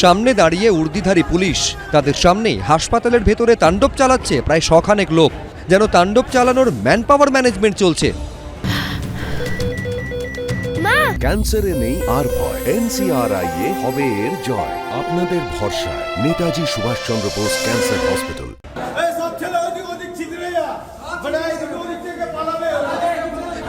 সামনে দাঁড়িয়ে উর্দিধারী পুলিশ, তাদের সামনেই হাসপাতালের ভেতরে তাণ্ডব চালাচ্ছে প্রায় 100 খানেক লোক। যেন তাণ্ডব চালানোর ম্যান পাওয়ার ম্যানেজমেন্ট চলছে। ক্যান্সারে নেই আর ভয়, NCRI এ হবে এর জয়। আপনাদের ভরসা নেতাজি সুভাষচন্দ্র বোস ক্যান্সার হসপিটাল।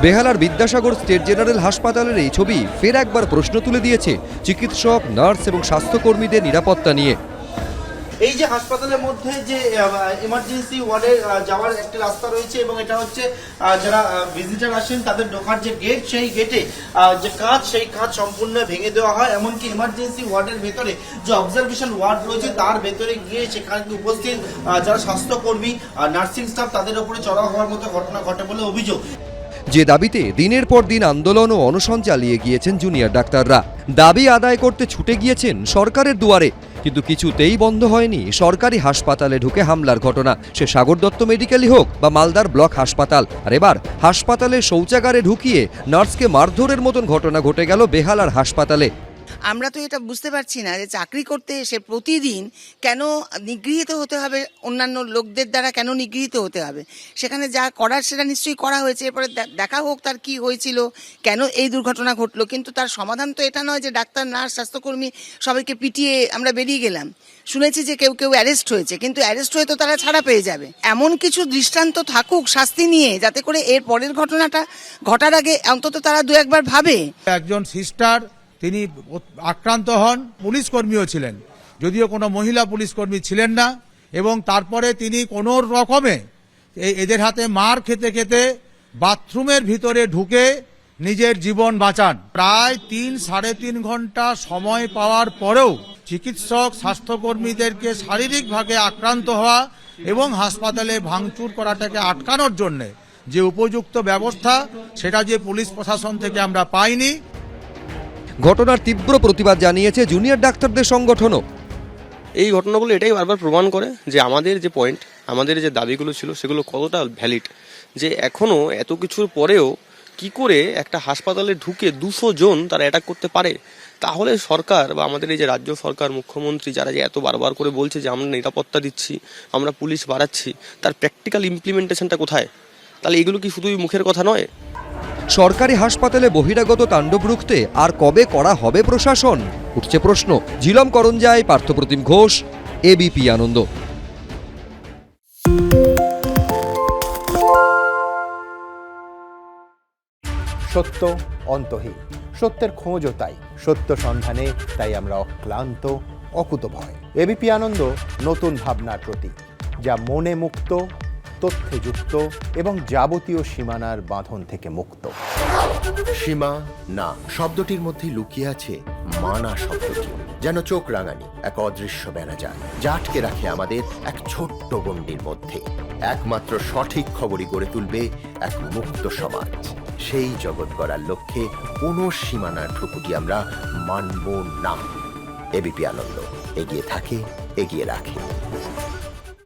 বেহালার বিদ্যাসাগর স্টেট জেনারেল হাসপাতালের এই ছবি ফের একবার প্রশ্ন তুলে দিয়েছে চিকিৎসক, নার্স এবং স্বাস্থ্যকর্মীদের নিরাপত্তা নিয়ে। এই যে হাসপাতালের মধ্যে যে ইমার্জেন্সি ওয়ার্ডে যাওয়ার একটা রাস্তা রয়েছে এবং এটা হচ্ছে যারা ভিজিটার আসেন তাদের ঢোকার যে গেট, সেই গেটে যে কাঁচ, সেই কাঁচ সম্পূর্ণ ভেঙে দেওয়া হয়। এমনকি ইমার্জেন্সি ওয়ার্ডের ভেতরে যে অবজারভেশন ওয়ার্ড রয়েছে তার ভেতরে গিয়ে সেখানে উপস্থিত যারা স্বাস্থ্যকর্মী, নার্সিং স্টাফ তাদের উপরে চড়াও হওয়ার মতো ঘটনা ঘটে বলে অভিযোগ। যে দাবিতে দিনের পর দিন আন্দোলন ও অনশন চালিয়ে গিয়েছেন জুনিয়র ডাক্তাররা। দাবি আদায় করতে ছুটে গিয়েছেন সরকারের দুয়ারে, কিন্তু কিছুতেই বন্ধ হয়নি সরকারি হাসপাতালে ঢুকে হামলার ঘটনা। সে সাগর দত্ত মেডিকেলই হোক বা মালদার ব্লক হাসপাতাল। আর এবার হাসপাতালে শৌচাগারে ঢুকিয়ে নার্সকে মারধরের মতন ঘটনা ঘটে গেল বেহালার হাসপাতালে। আমরা তো এটা বুঝতে পারছি না যে চাকরি করতে এসে প্রতিদিন কেন নিগৃহীত হতে হবে, অন্যান্য লোকদের দ্বারা কেন নিগৃহীত হতে হবে। সেখানে যা করার সেটা নিশ্চয়ই করা হয়েছে, এরপরে দেখা হোক তার কি হয়েছিল, কেন এই দুর্ঘটনা ঘটলো। কিন্তু তার সমাধান তো এটা নয় যে ডাক্তার, নার্স, স্বাস্থ্যকর্মী সবাইকে পিটিয়ে আমরা বেরিয়ে গেলাম। শুনেছি যে কেউ কেউ অ্যারেস্ট হয়েছে, কিন্তু অ্যারেস্ট হয়ে তো তারা ছাড়া পেয়ে যাবে। এমন কিছু দৃষ্টান্ত থাকুক শাস্তি নিয়ে, যাতে করে এর পরের ঘটনাটা ঘটার আগে অন্তত তারা দু একবার ভাবে। একজন সিস্টার তিনি আক্রান্ত হন, পুলিশ কর্মীও ছিলেন, যদিও কোনো মহিলা পুলিশ কর্মী ছিলেন না, এবং তারপরে তিনি কোনো রকমে এদের হাতে মার খেতে খেতে বাথরুমের ভিতরে ঢুকে নিজের জীবন বাঁচান। প্রায় 3-3.5 ঘন্টা সময় পাওয়ার পরেও চিকিৎসক, স্বাস্থ্যকর্মীদেরকে শারীরিকভাবে আক্রান্ত হওয়া এবং হাসপাতালে ভাঙচুর করাটাকে আটকানোর জন্য যে উপযুক্ত ব্যবস্থা, সেটা যে পুলিশ প্রশাসন থেকে আমরা পাইনি। ঘটনার তীব্র প্রতিবাদ জানিয়েছে জুনিয়র ডাক্তারদের সংগঠনও। এই ঘটনাগুলো এটাই বারবার প্রমাণ করে যে আমাদের যে পয়েন্ট, আমাদের যে দাবিগুলো ছিল সেগুলো কতটা ভ্যালিড। যে এখনো এত কিছুর পরেও কি করে একটা হাসপাতালে ঢুকে 200 জন তারা অ্যাটাক করতে পারে। তাহলে সরকার বা আমাদের এই যে রাজ্য সরকার, মুখ্যমন্ত্রী যারা যে এত বারবার করে বলছে যে আমরা নিরাপত্তা দিচ্ছি, আমরা পুলিশ বাড়াচ্ছি, তার প্র্যাকটিক্যাল ইমপ্লিমেন্টেশনটা কোথায়? তাহলে এগুলো কি শুধুই মুখের কথা নয়? সরকারি হাসপাতালে বহিরাগত তাণ্ডব রুখতে আর কবে করা হবে প্রশাসন, উঠছে প্রশ্ন। ঝিলম করঞ্জাই, পার্থপ্রতিম ঘোষ, এবিপি আনন্দ। সত্য অন্তহীন, সত্যের খোঁজও তাই, সত্য সন্ধানে তাই আমরা অক্লান্ত, অকুতভয়। এবিপি আনন্দ নতুন ভাবনার প্রতীক, যা মনে মুক্ত, তথ্যে যুক্ত এবং যাবতীয় সীমানার বাঁধন থেকে মুক্ত। সীমা না শব্দটির মধ্যে লুকিয়ে আছে মানা শব্দটি, যেন চোখ রাঙানি এক অদৃশ্য বেড়াজাল, যা আটকে রাখে আমাদের এক ছোট্ট গণ্ডির মধ্যে। একমাত্র সঠিক খবরই গড়ে তুলবে এক মুক্ত সমাজ। সেই জগৎ গড়ার লক্ষ্যে কোনো সীমানার ঠুকুটি আমরা মানব না। এবিপি আনন্দ এগিয়ে থাকে, এগিয়ে রাখে।